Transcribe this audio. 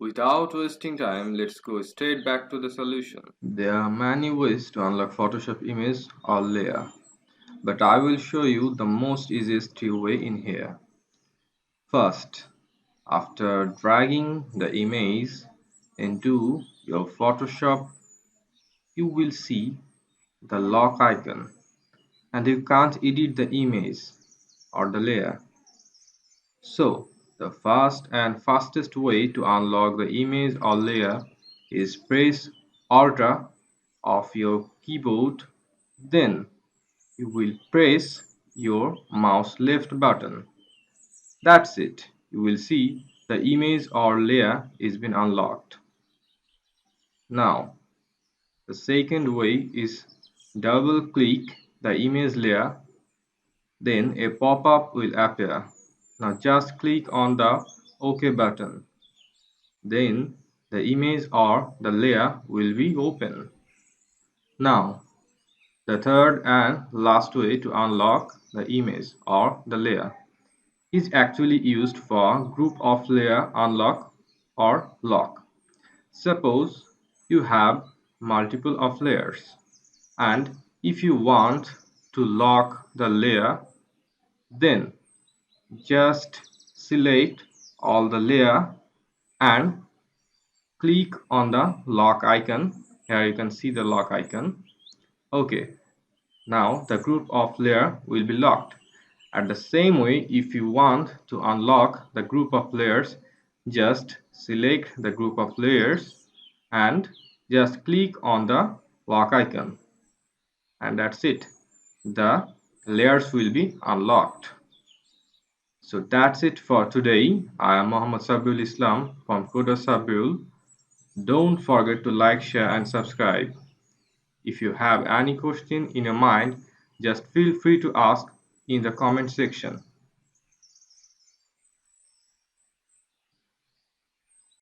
Without wasting time, let's go straight back to the solution. There are many ways to unlock Photoshop image or layer, but I will show you the most easiest way in here. First, after dragging the image into your Photoshop, you will see the lock icon and you can't edit the image or the layer. So, the first and fastest way to unlock the image or layer is press Alt of your keyboard, then you will press your mouse left button. That's it. You will see the image or layer is been unlocked. Now, the second way is double click the image layer, then a pop-up will appear. Now just click on the OK button. Then the image or the layer will be open. Now, the third and last way to unlock the image or the layer is actually used for group of layer unlock or lock. Suppose you have multiple of layers, and if you want to lock the layer, then just select all the layer and click on the lock icon. Here you can see the lock icon. Okay, now the group of layer will be locked. At the same way, if you want to unlock the group of layers, just select the group of layers and just click on the lock icon, and that's it. The layers will be unlocked. So that's it for today. I am Muhammad Sabiul Islam from Coder Sabiul. Don't forget to like, share and subscribe. If you have any question in your mind, just feel free to ask in the comment section.